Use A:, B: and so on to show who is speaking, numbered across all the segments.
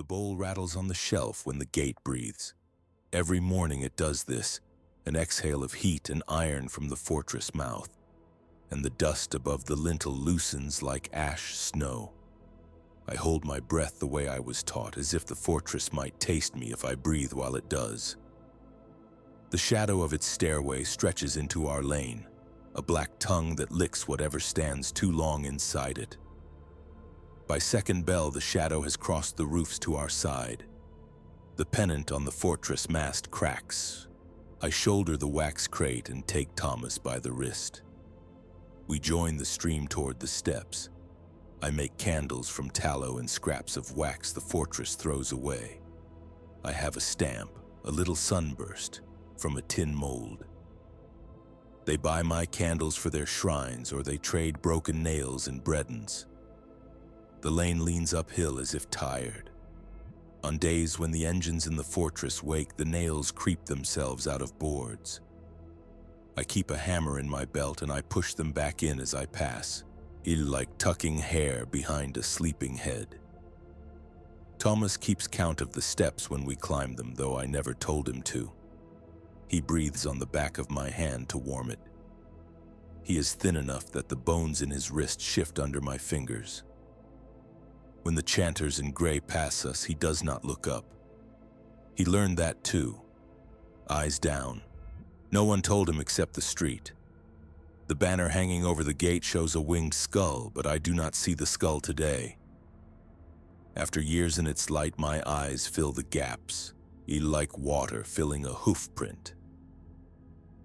A: bowl rattles on the shelf when the gate breathes. Every morning it does this, an exhale of heat and iron from the fortress mouth, and the dust above the lintel loosens like ash snow. I hold my breath the way I was taught, as if the fortress might taste me if I breathe while it does. The shadow of its stairway stretches into our lane, a black tongue that licks whatever stands too long inside it. By second bell, the shadow has crossed the roofs to our side. The pennant on the fortress mast cracks. I shoulder the wax crate and take Thomas by the wrist. We join the stream toward the steps. I make candles from tallow and scraps of wax the fortress throws away. I have a stamp, a little sunburst, from a tin mold. They buy my candles for their shrines, or they trade broken nails and breadens. The lane leans uphill as if tired. On days when the engines in the fortress wake, the nails creep themselves out of boards. I keep a hammer in my belt and I push them back in as I pass, like tucking hair behind a sleeping head. Thomas keeps count of the steps when we climb them, though I never told him to. He breathes on the back of my hand to warm it. He is thin enough that the bones in his wrist shift under my fingers. When the chanters in gray pass us, he does not look up. He learned that too. Eyes down. No one told him except the street. The banner hanging over the gate shows a winged skull, but I do not see the skull today. After years in its light, my eyes fill the gaps, like water filling a hoof print.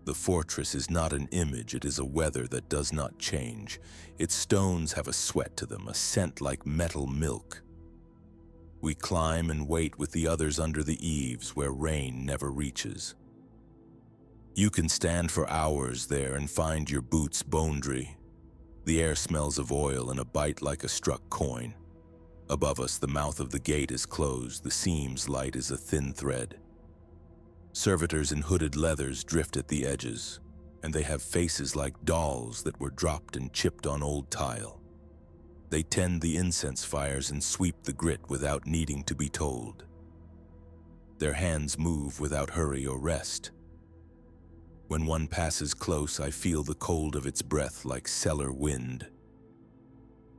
A: The fortress is not an image, it is a weather that does not change. Its stones have a sweat to them, a scent like metal milk. We climb and wait with the others under the eaves where rain never reaches. You can stand for hours there and find your boots bone-dry. The air smells of oil and a bite like a struck coin. Above us, the mouth of the gate is closed, the seams light as a thin thread. Servitors in hooded leathers drift at the edges, and they have faces like dolls that were dropped and chipped on old tile. They tend the incense fires and sweep the grit without needing to be told. Their hands move without hurry or rest. When one passes close, I feel the cold of its breath like cellar wind.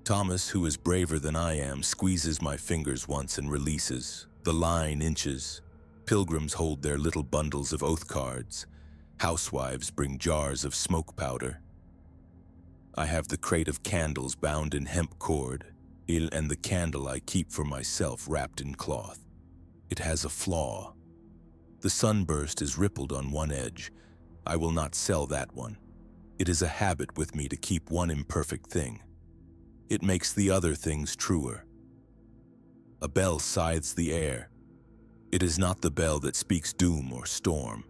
A: Thomas, who is braver than I am, squeezes my fingers once and releases. The line inches. Pilgrims hold their little bundles of oath cards. Housewives bring jars of smoke powder. I have the crate of candles bound in hemp cord, and the candle I keep for myself wrapped in cloth. It has a flaw. The sunburst is rippled on one edge. I will not sell that one. It is a habit with me to keep one imperfect thing. It makes the other things truer. A bell scythes the air. It is not the bell that speaks doom or storm.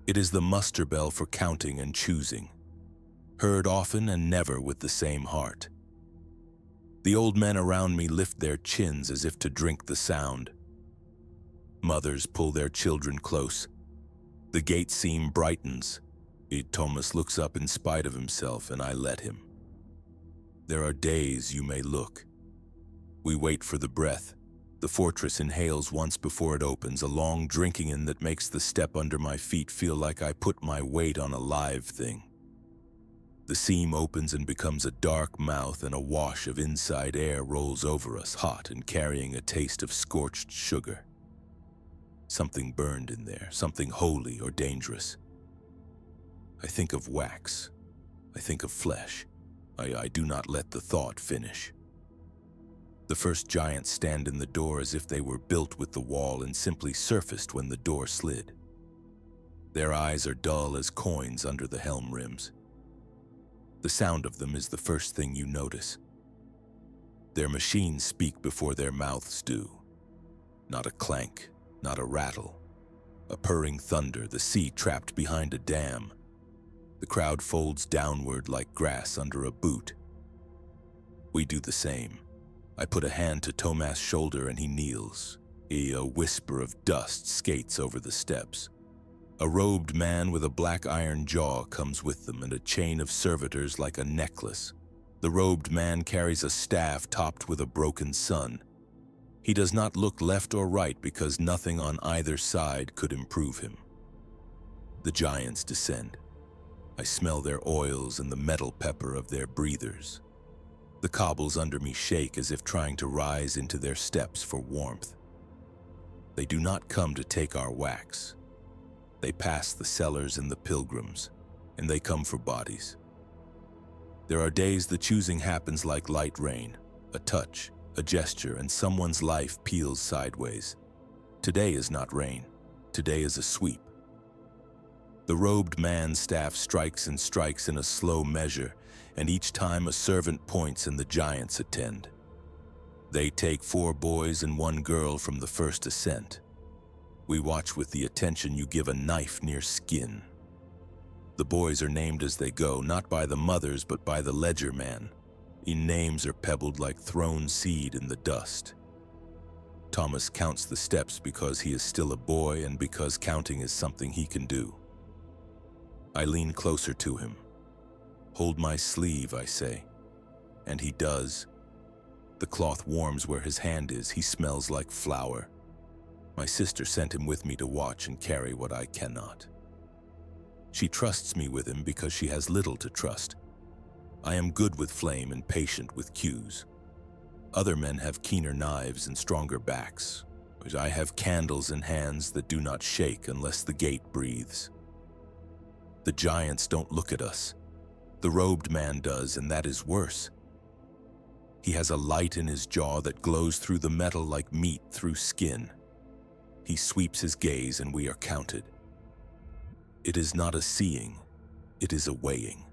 A: It is the muster bell for counting and choosing, heard often and never with the same heart. The old men around me lift their chins as if to drink the sound. Mothers pull their children close. The gate seam brightens. Thomas looks up in spite of himself, and I let him. There are days you may look. We wait for the breath. The fortress inhales once before it opens, a long drinking in that makes the step under my feet feel like I put my weight on a live thing. The seam opens and becomes a dark mouth, and a wash of inside air rolls over us, hot and carrying a taste of scorched sugar. Something burned in there, something holy or dangerous. I think of wax. I think of flesh. I do not let the thought finish. The first giants stand in the door as if they were built with the wall and simply surfaced when the door slid. Their eyes are dull as coins under the helm rims. The sound of them is the first thing you notice. Their machines speak before their mouths do. Not a clank, not a rattle. A purring thunder, the sea trapped behind a dam. The crowd folds downward like grass under a boot. We do the same. I put a hand to Thomas' shoulder and he kneels. A whisper of dust skates over the steps. A robed man with a black iron jaw comes with them, and a chain of servitors like a necklace. The robed man carries a staff topped with a broken sun. He does not look left or right because nothing on either side could improve him. The giants descend. I smell their oils and the metal pepper of their breathers. The cobbles under me shake as if trying to rise into their steps for warmth. They do not come to take our wax. They pass the sellers and the pilgrims, and they come for bodies. There are days the choosing happens like light rain, a touch, a gesture, and someone's life peels sideways. Today is not rain. Today is a sweep. The robed man's staff strikes and strikes in a slow measure, and each time a servant points and the giants attend. They take 4 boys and 1 girl from the first ascent. We watch with the attention you give a knife near skin. The boys are named as they go, not by the mothers but by the ledger man. Names are pebbled like thrown seed in the dust. Thomas counts the steps because he is still a boy and because counting is something he can do. I lean closer to him. "Hold my sleeve," I say. And he does. The cloth warms where his hand is. He smells like flour. My sister sent him with me to watch and carry what I cannot. She trusts me with him because she has little to trust. I am good with flame and patient with cues. Other men have keener knives and stronger backs. But I have candles in hands that do not shake unless the gate breathes. The giants don't look at us. The robed man does, and that is worse. He has a light in his jaw that glows through the metal like meat through skin. He sweeps his gaze and we are counted. It is not a seeing, it is a weighing.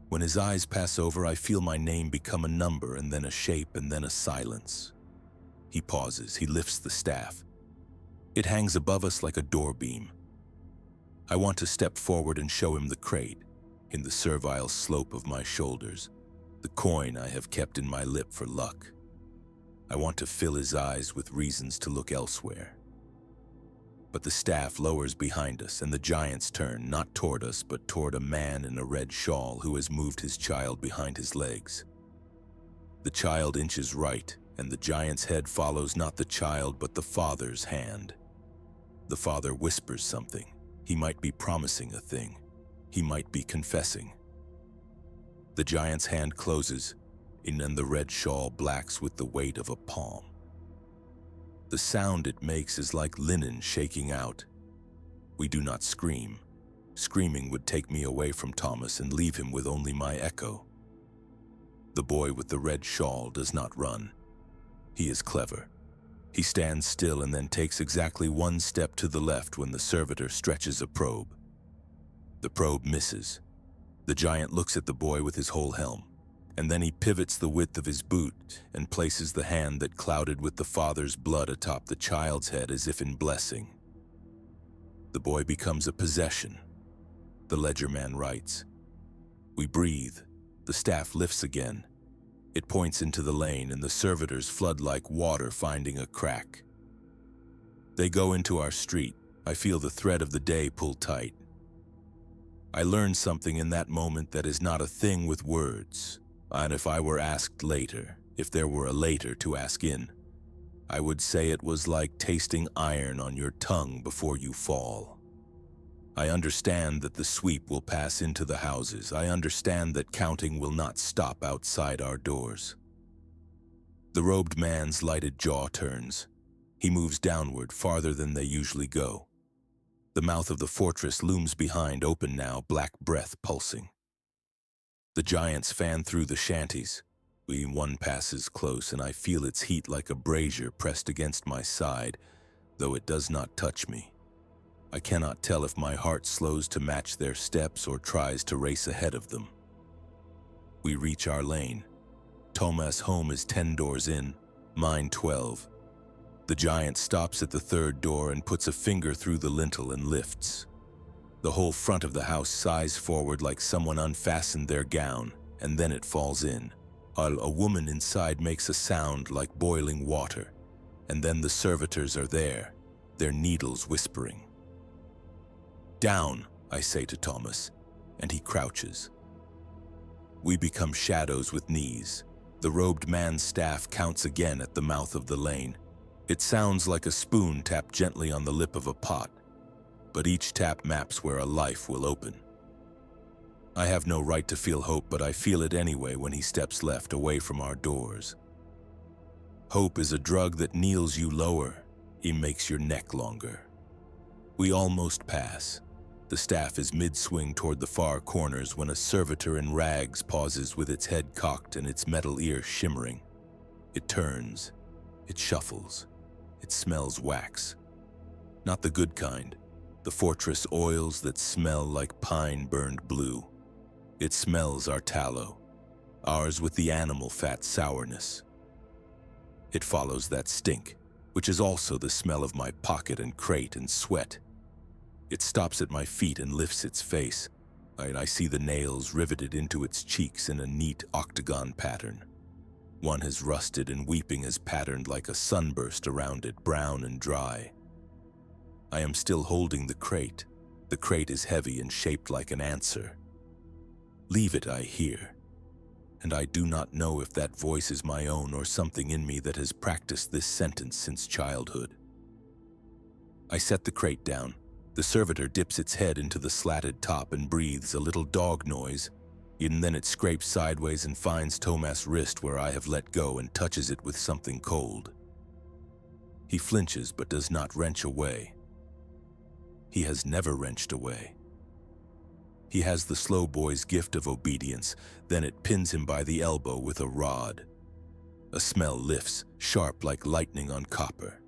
A: When his eyes pass over, I feel my name become a number and then a shape and then a silence. He pauses, he lifts the staff. It hangs above us like a door beam. I want to step forward and show him the crate, in the servile slope of my shoulders, the coin I have kept in my lip for luck. I want to fill his eyes with reasons to look elsewhere. But the staff lowers behind us and the giants turn, not toward us, but toward a man in a red shawl who has moved his child behind his legs. The child inches right, and the giant's head follows not the child, but the father's hand. The father whispers something. He might be promising a thing. He might be confessing. The giant's hand closes, and then the red shawl blacks with the weight of a palm. The sound it makes is like linen shaking out. We do not scream. Screaming would take me away from Thomas and leave him with only my echo. The boy with the red shawl does not run. He is clever. He stands still and then takes exactly 1 step to the left when the servitor stretches a probe. The probe misses. The giant looks at the boy with his whole helm, and then he pivots the width of his boot and places the hand that clouded with the father's blood atop the child's head as if in blessing. The boy becomes a possession. The ledger man writes. We breathe. The staff lifts again. It points into the lane and the servitors flood like water finding a crack. They go into our street. I feel the thread of the day pull tight. I learned something in that moment that is not a thing with words. And if I were asked later, if there were a later to ask in, I would say it was like tasting iron on your tongue before you fall. I understand that the sweep will pass into the houses. I understand that counting will not stop outside our doors. The robed man's lighted jaw turns. He moves downward farther than they usually go. The mouth of the fortress looms behind, open now, black breath pulsing. The giants fan through the shanties. One passes close, and I feel its heat like a brazier pressed against my side, though it does not touch me. I cannot tell if my heart slows to match their steps or tries to race ahead of them. We reach our lane. Thomas' home is 10 doors in, mine 12. The giant stops at the 3rd door and puts a finger through the lintel and lifts. The whole front of the house sighs forward like someone unfastened their gown, and then it falls in. A woman inside makes a sound like boiling water, and then the servitors are there, their needles whispering. Down, I say to Thomas, and he crouches. We become shadows with knees. The robed man's staff counts again at the mouth of the lane. It sounds like a spoon tapped gently on the lip of a pot, but each tap maps where a life will open. I have no right to feel hope, but I feel it anyway when he steps left away from our doors. Hope is a drug that kneels you lower. He makes your neck longer. We almost pass. The staff is mid-swing toward the far corners when a servitor in rags pauses with its head cocked and its metal ear shimmering. It turns. It shuffles. It smells wax. Not the good kind. The fortress oils that smell like pine burned blue. It smells our tallow, ours with the animal fat sourness. It follows that stink, which is also the smell of my pocket and crate and sweat. It stops at my feet and lifts its face, and I see the nails riveted into its cheeks in a neat octagon pattern. One has rusted and weeping is patterned like a sunburst around it, brown and dry. I am still holding the crate. The crate is heavy and shaped like an answer. Leave it, I hear. And I do not know if that voice is my own or something in me that has practiced this sentence since childhood. I set the crate down. The servitor dips its head into the slatted top and breathes a little dog noise, and then it scrapes sideways and finds Tomas' wrist where I have let go and touches it with something cold. He flinches but does not wrench away. He has never wrenched away. He has the slow boy's gift of obedience, then it pins him by the elbow with a rod. A smell lifts, sharp like lightning on copper.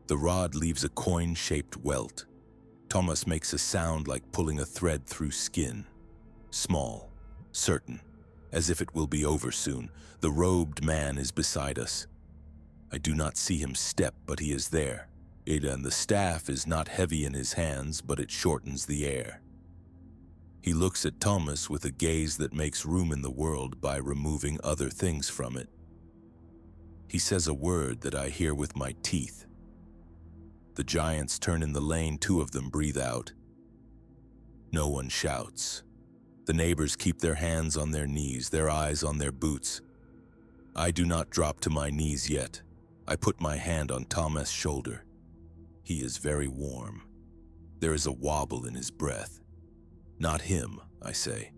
A: The rod leaves a coin-shaped welt. Tomas makes a sound like pulling a thread through skin. Small, certain, as if it will be over soon. The robed man is beside us. I do not see him step, but he is there. And the staff is not heavy in his hands, but it shortens the air. He looks at Tomas with a gaze that makes room in the world by removing other things from it. He says a word that I hear with my teeth. The giants turn in the lane, two of them breathe out. No one shouts. The neighbors keep their hands on their knees, their eyes on their boots. I do not drop to my knees yet. I put my hand on Tomas' shoulder. He is very warm. There is a wobble in his breath. Not him, I say.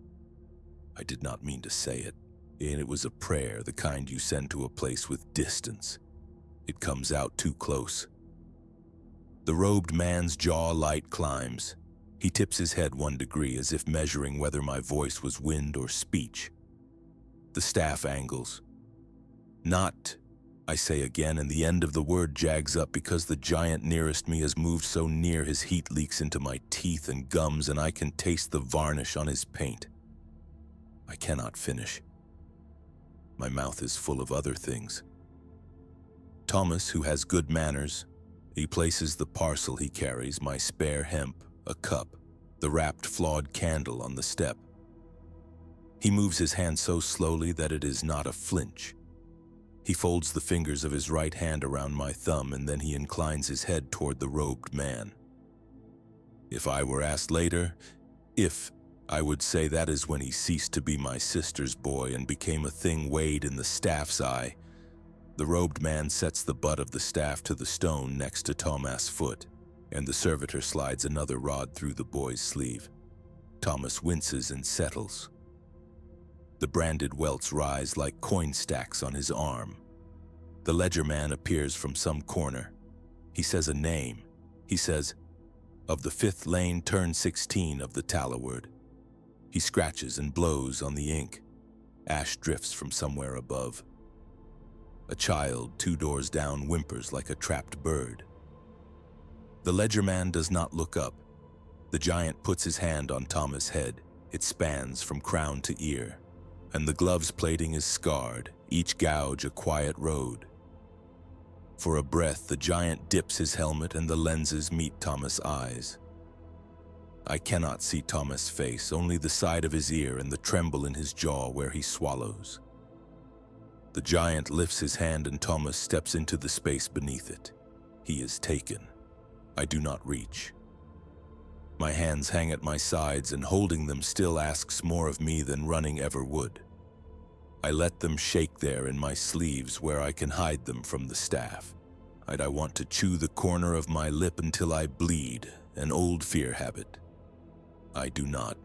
A: I did not mean to say it, and it was a prayer, the kind you send to a place with distance. It comes out too close. The robed man's jaw light climbs. He tips his head 1 degree as if measuring whether my voice was wind or speech. The staff angles. Not, I say again, and the end of the word jags up because the giant nearest me has moved so near his heat leaks into my teeth and gums and I can taste the varnish on his paint. I cannot finish. My mouth is full of other things. Tomas, who has good manners, he places the parcel he carries, my spare hemp, a cup, the wrapped flawed candle on the step. He moves his hand so slowly that it is not a flinch. He folds the fingers of his right hand around my thumb and then he inclines his head toward the robed man. If I were asked later, I would say that is when he ceased to be my sister's boy and became a thing weighed in the staff's eye. The robed man sets the butt of the staff to the stone next to Tomas' foot, and the servitor slides another rod through the boy's sleeve. Tomas winces and settles. The branded welts rise like coin stacks on his arm. The ledger man appears from some corner. He says a name. He says, "Of the 5th lane, turn 16 of the Talaward." He scratches and blows on the ink. Ash drifts from somewhere above. A child 2 doors down whimpers like a trapped bird. The ledger man does not look up. The giant puts his hand on Tomas' head. It spans from crown to ear, and the glove's plating is scarred, each gouge a quiet road. For a breath, the giant dips his helmet and the lenses meet Tomas' eyes. I cannot see Tomas' face, only the side of his ear and the tremble in his jaw where he swallows. The giant lifts his hand and Tomas steps into the space beneath it. He is taken. I do not reach. My hands hang at my sides and holding them still asks more of me than running ever would. I let them shake there in my sleeves where I can hide them from the staff. I want to chew the corner of my lip until I bleed, an old fear habit. I do not.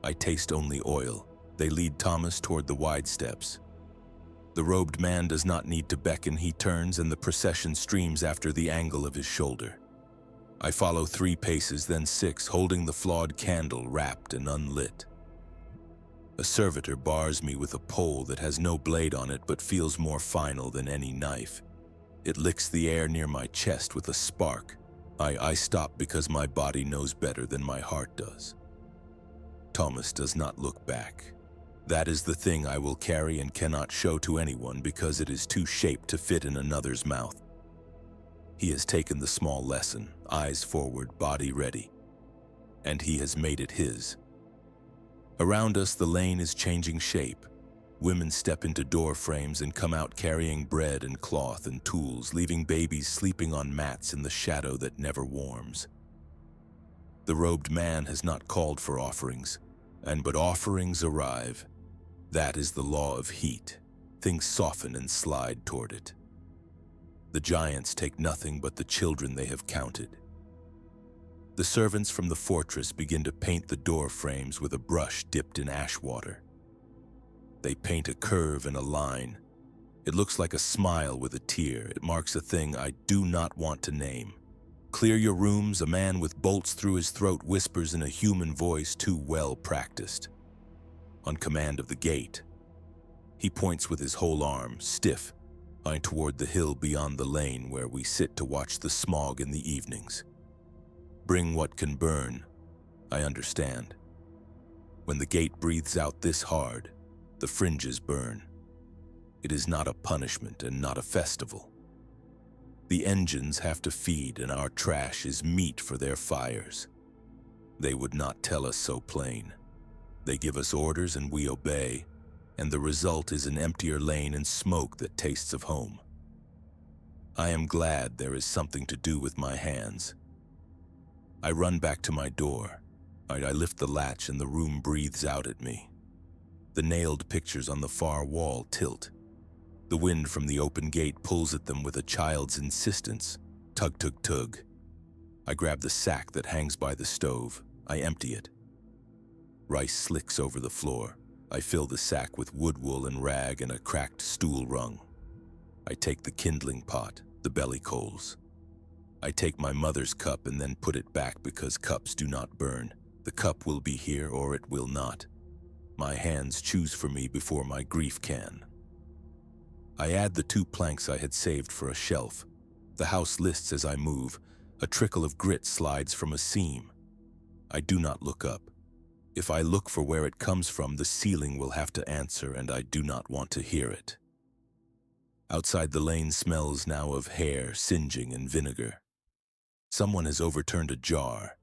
A: I taste only oil. They lead Thomas toward the wide steps. The robed man does not need to beckon. He turns and the procession streams after the angle of his shoulder. I follow 3 paces, then 6, holding the flawed candle wrapped and unlit. A servitor bars me with a pole that has no blade on it but feels more final than any knife. It licks the air near my chest with a spark. I stop because my body knows better than my heart does. Thomas does not look back. That is the thing I will carry and cannot show to anyone because it is too shaped to fit in another's mouth. He has taken the small lesson, eyes forward, body ready, and he has made it his. Around us, the lane is changing shape. Women step into door frames and come out carrying bread and cloth and tools, leaving babies sleeping on mats in the shadow that never warms. The robed man has not called for offerings, but offerings arrive. That is the law of heat. Things soften and slide toward it. The giants take nothing but the children they have counted. The servants from the fortress begin to paint the door frames with a brush dipped in ash water. They paint a curve and a line. It looks like a smile with a tear. It marks a thing I do not want to name. Clear your rooms, a man with bolts through his throat whispers in a human voice too well practiced. On command of the gate, he points with his whole arm, stiff, toward the hill beyond the lane where we sit to watch the smog in the evenings. Bring what can burn, I understand. When the gate breathes out this hard, the fringes burn. It is not a punishment and not a festival. The engines have to feed and our trash is meat for their fires. They would not tell us so plain. They give us orders and we obey, and the result is an emptier lane and smoke that tastes of home. I am glad there is something to do with my hands. I run back to my door. I lift the latch and the room breathes out at me. The nailed pictures on the far wall tilt. The wind from the open gate pulls at them with a child's insistence. Tug, tug, tug. I grab the sack that hangs by the stove. I empty it. Rice slicks over the floor. I fill the sack with wood wool and rag and a cracked stool rung. I take the kindling pot, the belly coals. I take my mother's cup and then put it back because cups do not burn. The cup will be here or it will not. My hands choose for me before my grief can. I add the 2 planks I had saved for a shelf. The house lists as I move. A trickle of grit slides from a seam. I do not look up. If I look for where it comes from, the ceiling will have to answer, and I do not want to hear it. Outside the lane smells now of hair, singeing, and vinegar. Someone has overturned a jar.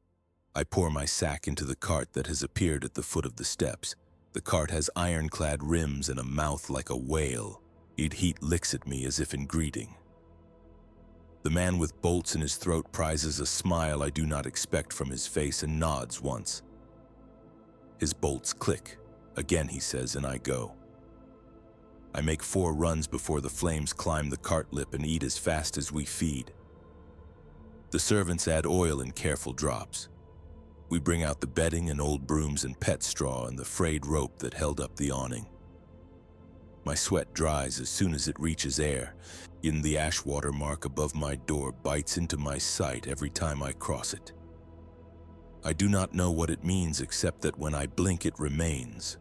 A: I pour my sack into the cart that has appeared at the foot of the steps. The cart has ironclad rims and a mouth like a whale. Heat licks at me as if in greeting. The man with bolts in his throat prizes a smile I do not expect from his face and nods once. His bolts click. Again, he says, and I go. I make 4 runs before the flames climb the cart lip and eat as fast as we feed. The servants add oil in careful drops. We bring out the bedding and old brooms and pet straw and the frayed rope that held up the awning. My sweat dries as soon as it reaches air. In the ash water mark above my door bites into my sight every time I cross it. I do not know what it means except that when I blink it remains.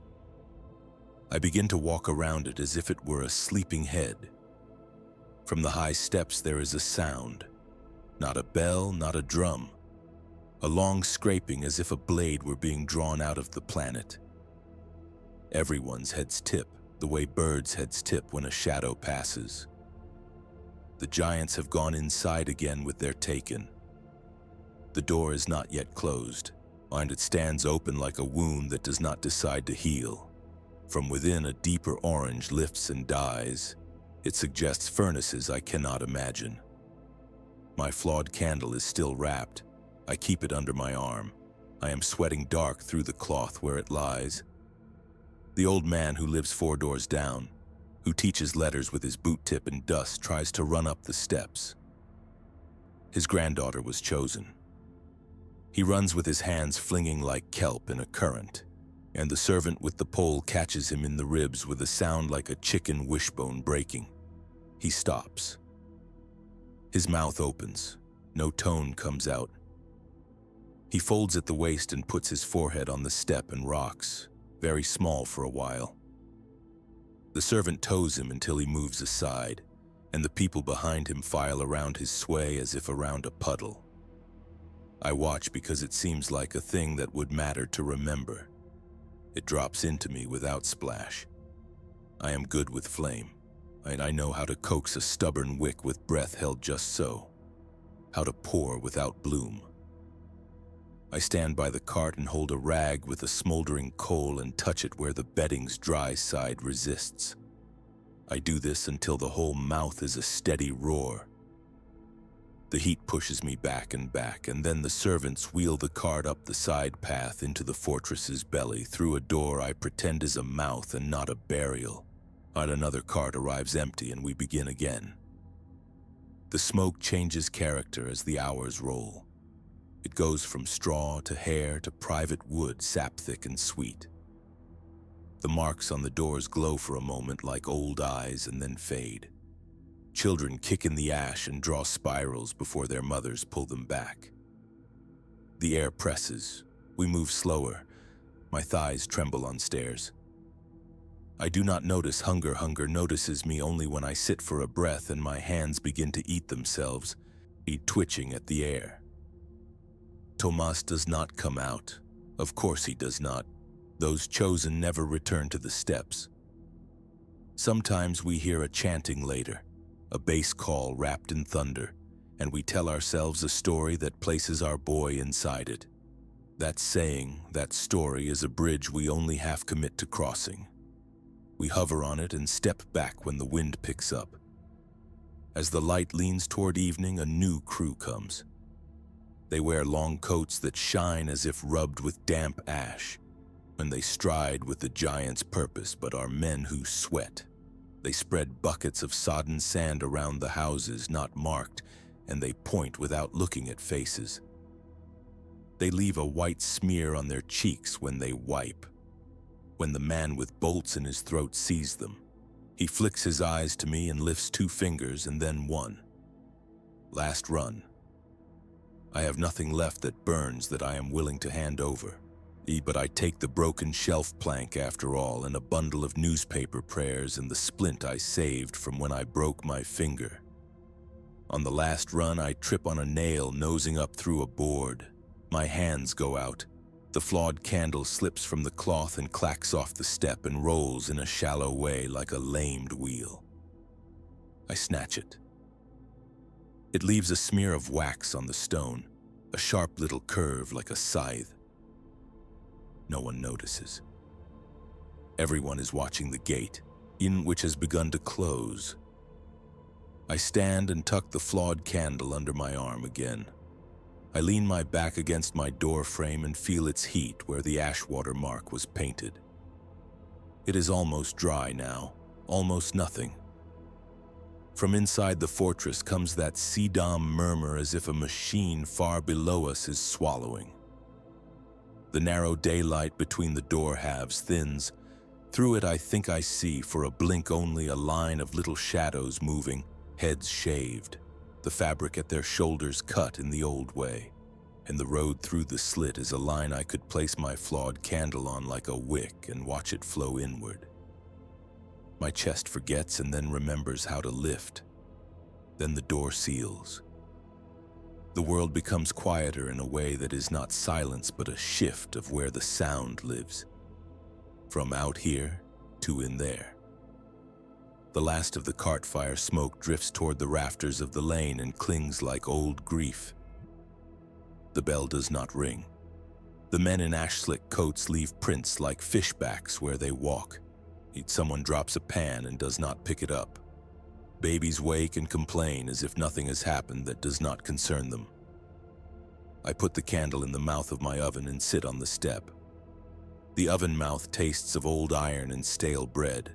A: I begin to walk around it as if it were a sleeping head. From the high steps there is a sound. Not a bell, not a drum. A long scraping as if a blade were being drawn out of the planet. Everyone's heads tip, the way birds' heads tip when a shadow passes. The giants have gone inside again with their taken. The door is not yet closed, and it stands open like a wound that does not decide to heal. From within, a deeper orange lifts and dies. It suggests furnaces I cannot imagine. My flawed candle is still wrapped. I keep it under my arm. I am sweating dark through the cloth where it lies. The old man who lives 4 doors down, who teaches letters with his boot tip and dust, tries to run up the steps. His granddaughter was chosen. He runs with his hands flinging like kelp in a current, and the servant with the pole catches him in the ribs with a sound like a chicken wishbone breaking. He stops. His mouth opens. No tone comes out. He folds at the waist and puts his forehead on the step and rocks, very small for a while. The servant tows him until he moves aside, and the people behind him file around his sway as if around a puddle. I watch because it seems like a thing that would matter to remember. It drops into me without splash. I am good with flame, and I know how to coax a stubborn wick with breath held just so, how to pour without bloom. I stand by the cart and hold a rag with a smoldering coal and touch it where the bedding's dry side resists. I do this until the whole mouth is a steady roar. The heat pushes me back, and then the servants wheel the cart up the side path into the fortress's belly through a door I pretend is a mouth and not a burial. And another cart arrives empty and we begin again. The smoke changes character as the hours roll. It goes from straw to hair to private wood, sap-thick and sweet. The marks on the doors glow for a moment like old eyes and then fade. Children kick in the ash and draw spirals before their mothers pull them back. The air presses. We move slower. My thighs tremble on stairs. I do not notice hunger. Hunger notices me only when I sit for a breath and my hands begin to eat themselves, twitching at the air. Tomas does not come out. Of course he does not. Those chosen never return to the steps. Sometimes we hear a chanting later, a bass call wrapped in thunder, and we tell ourselves a story that places our boy inside it. That saying, that story, is a bridge we only half commit to crossing. We hover on it and step back when the wind picks up. As the light leans toward evening, a new crew comes. They wear long coats that shine as if rubbed with damp ash, and they stride with the giant's purpose, but are men who sweat. They spread buckets of sodden sand around the houses not marked, and they point without looking at faces. They leave a white smear on their cheeks when they wipe. When the man with bolts in his throat sees them, he flicks his eyes to me and lifts 2 fingers and then 1. Last run. I have nothing left that burns that I am willing to hand over. But I take the broken shelf plank after all, and a bundle of newspaper prayers and the splint I saved from when I broke my finger. On the last run, I trip on a nail nosing up through a board. My hands go out. The flawed candle slips from the cloth and clacks off the step and rolls in a shallow way like a lamed wheel. I snatch it. It leaves a smear of wax on the stone, a sharp little curve like a scythe. No one notices. Everyone is watching the gate, in which has begun to close. I stand and tuck the flawed candle under my arm again. I lean my back against my door frame and feel its heat where the ashwater mark was painted. It is almost dry now, almost nothing. From inside the fortress comes that Sedom murmur as if a machine far below us is swallowing. The narrow daylight between the door halves thins. Through it I think I see, for a blink only, a line of little shadows moving, heads shaved, the fabric at their shoulders cut in the old way, and the road through the slit is a line I could place my flawed candle on like a wick and watch it flow inward. My chest forgets and then remembers how to lift. Then the door seals. The world becomes quieter in a way that is not silence but a shift of where the sound lives. From out here to in there. The last of the cart fire smoke drifts toward the rafters of the lane and clings like old grief. The bell does not ring. The men in ash-slick coats leave prints like fishbacks where they walk. Someone drops a pan and does not pick it up. Babies wake and complain as if nothing has happened that does not concern them. I put the candle in the mouth of my oven and sit on the step. The oven mouth tastes of old iron and stale bread.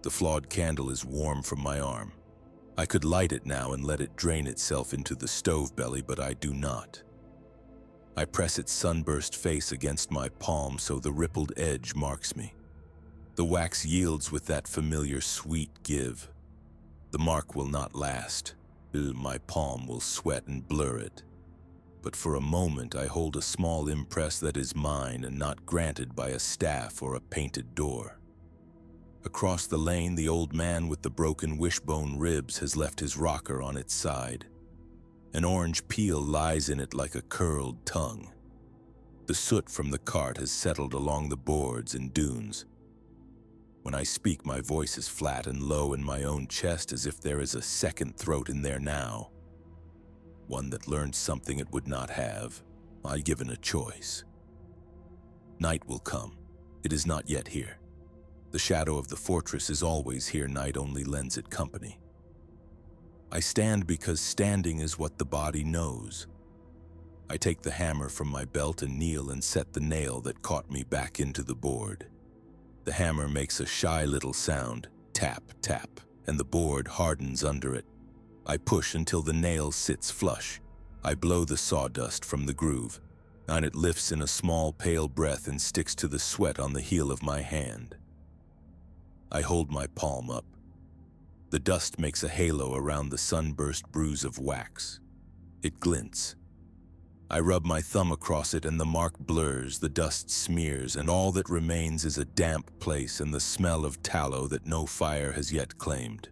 A: The flawed candle is warm from my arm. I could light it now and let it drain itself into the stove belly, but I do not. I press its sunburst face against my palm so the rippled edge marks me. The wax yields with that familiar sweet give. The mark will not last. My palm will sweat and blur it. But for a moment I hold a small impress that is mine and not granted by a staff or a painted door. Across the lane, the old man with the broken wishbone ribs has left his rocker on its side. An orange peel lies in it like a curled tongue. The soot from the cart has settled along the boards and dunes. When I speak, my voice is flat and low in my own chest, as if there is a second throat in there now. One that learned something it would not have, I given a choice. Night will come. It is not yet here. The shadow of the fortress is always here. Night only lends it company. I stand because standing is what the body knows. I take the hammer from my belt and kneel and set the nail that caught me back into the board. The hammer makes a shy little sound, tap, tap, and the board hardens under it. I push until the nail sits flush. I blow the sawdust from the groove, and it lifts in a small pale breath and sticks to the sweat on the heel of my hand. I hold my palm up. The dust makes a halo around the sunburst bruise of wax. It glints. I rub my thumb across it and the mark blurs, the dust smears, and all that remains is a damp place and the smell of tallow that no fire has yet claimed.